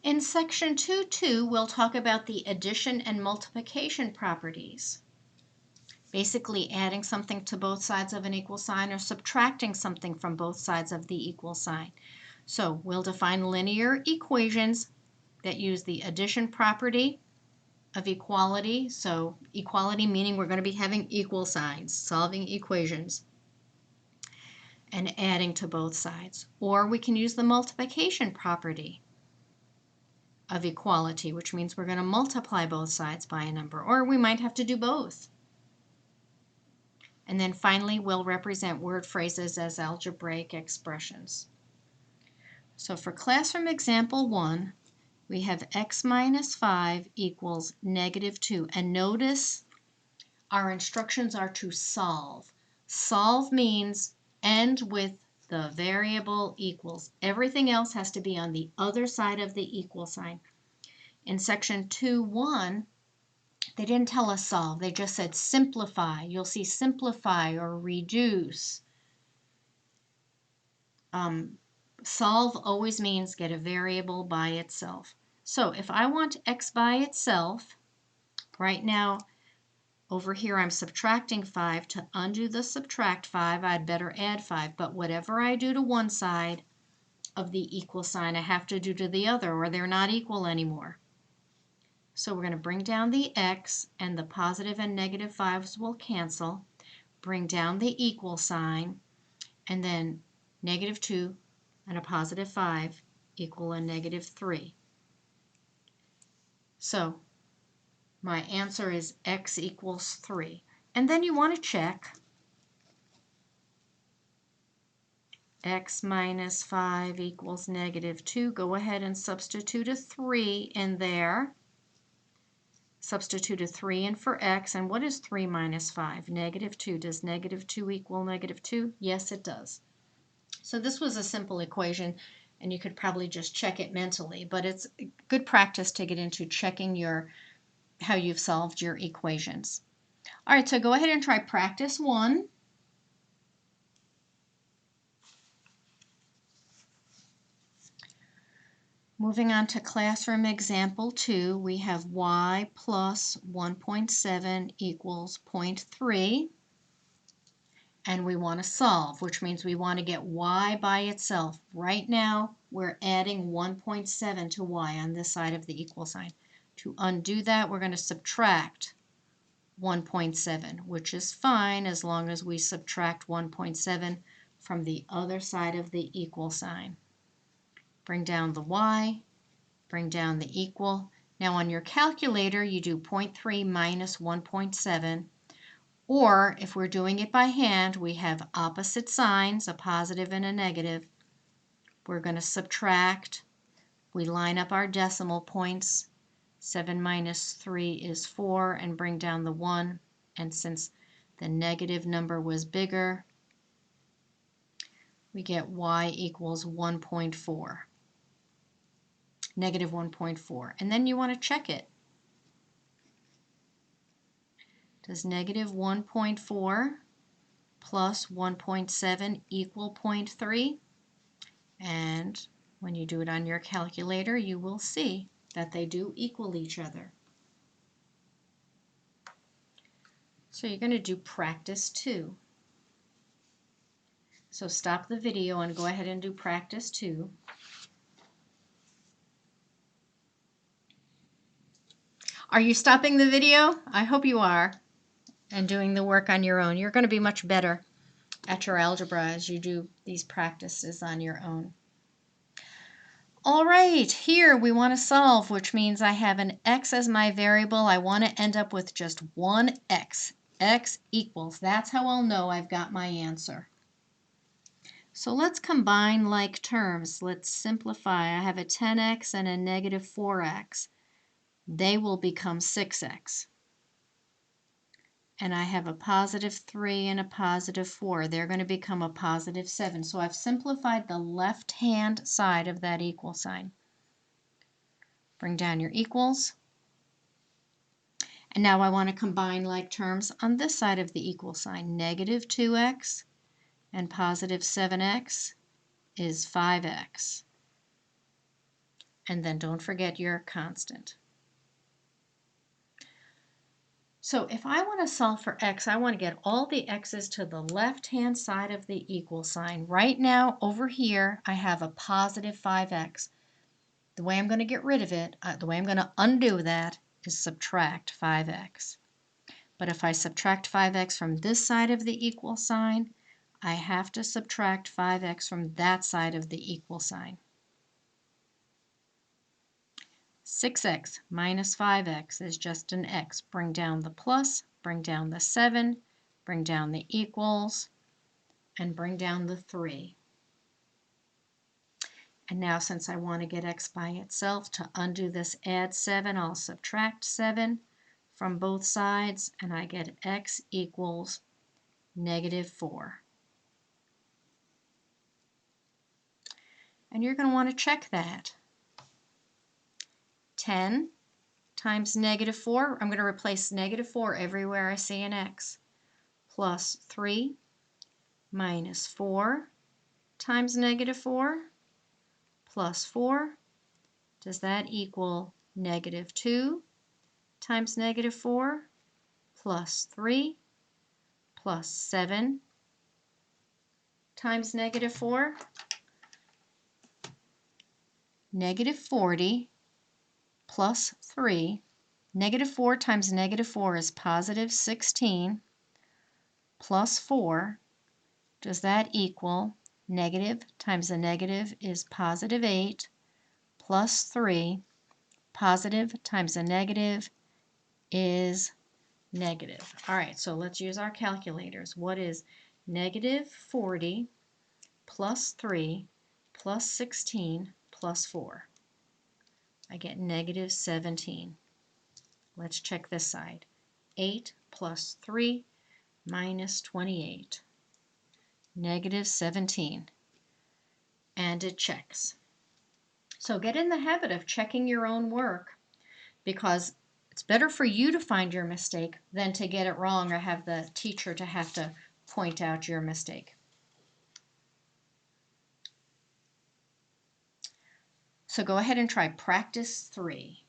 In section 2.2, we'll talk about the addition and multiplication properties. Basically adding something to both sides of an equal sign or subtracting something from both sides of the equal sign. So we'll define linear equations that use the addition property of equality. So equality meaning we're going to be having equal signs, solving equations, and adding to both sides. Or we can use the multiplication property of equality, which means we're going to multiply both sides by a number. Or we might have to do both. And then finally, we'll represent word phrases as algebraic expressions. So for classroom example 1, we have x minus 5 equals negative 2. And notice our instructions are to solve. Solve means end with the variable equals. Everything else has to be on the other side of the equal sign. In section 2.1, they didn't tell us solve. They just said simplify. You'll see simplify or reduce. Solve always means get a variable by itself. So if I want x by itself, right now over here I'm subtracting 5. To undo the subtract 5, I'd better add 5. But whatever I do to one side of the equal sign, I have to do to the other, or they're not equal anymore. So we're going to bring down the x, and the positive and negative 5s will cancel. Bring down the equal sign, and then negative 2 and a positive 5 equal a negative 3. So my answer is x equals 3. And then you want to check x minus 5 equals negative 2. Go ahead and substitute a 3 in there. Substitute a 3 in for x. And what is 3 minus 5? Negative 2. Does negative 2 equal negative 2? Yes, it does. So this was a simple equation, and you could probably just check it mentally. But it's good practice to get into checking how you've solved your equations. All right, so go ahead and try practice 1. Moving on to classroom example 2, we have y plus 1.7 equals 0.3. And we want to solve, which means we want to get y by itself. Right now, we're adding 1.7 to y on this side of the equal sign. To undo that, we're going to subtract 1.7, which is fine as long as we subtract 1.7 from the other side of the equal sign. Bring down the y, bring down the equal. Now on your calculator, you do 0.3 minus 1.7. Or if we're doing it by hand, we have opposite signs, a positive and a negative. We're going to subtract. We line up our decimal points. 7 minus 3 is 4, and bring down the 1. And since the negative number was bigger, we get y equals 1.4. Negative 1.4. And then you want to check it. Does negative 1.4 plus 1.7 equal 0.3? And when you do it on your calculator, you will see that they do equal each other. So you're going to do practice 2. So stop the video and go ahead and do practice 2. Are you stopping the video? I hope you are, and doing the work on your own. You're going to be much better at your algebra as you do these practices on your own. All right, here we want to solve, which means I have an x as my variable. I want to end up with just one x. X equals. That's how I'll know I've got my answer. So let's combine like terms. Let's simplify. I have a 10x and a negative 4x. They will become 6x. And I have a positive 3 and a positive 4. They're going to become a positive 7. So I've simplified the left-hand side of that equal sign. Bring down your equals. And now I want to combine like terms on this side of the equal sign. Negative 2x and positive 7x is 5x. and then don't forget your constant. So if I want to solve for x, I want to get all the x's to the left-hand side of the equal sign. Right now, over here, I have a positive 5x. The way I'm going to get rid of it, the way I'm going to undo that, is subtract 5x. But if I subtract 5x from this side of the equal sign, I have to subtract 5x from that side of the equal sign. 6x minus 5x is just an x. Bring down the plus, bring down the 7, bring down the equals, and bring down the 3. And now since I want to get x by itself, to undo this add 7, I'll subtract 7 from both sides, and I get x equals -4. And you're going to want to check that. 10 times -4, I'm going to replace -4 everywhere I see an x, plus 3 minus 4 times -4 plus 4. Does that equal -2 times -4 plus 3 plus 7 times -4? -40 plus 3. -4 times -4 is positive 16 plus 4. Does that equal negative times a negative is positive 8 plus 3. Positive times a negative is negative. All right, so let's use our calculators. What is -40 plus 3 plus 16 plus 4? I get -17. Let's check this side. 8 plus 3 minus 28. -17. And it checks. So get in the habit of checking your own work, because it's better for you to find your mistake than to get it wrong or have the teacher to have to point out your mistake. So go ahead and try practice 3.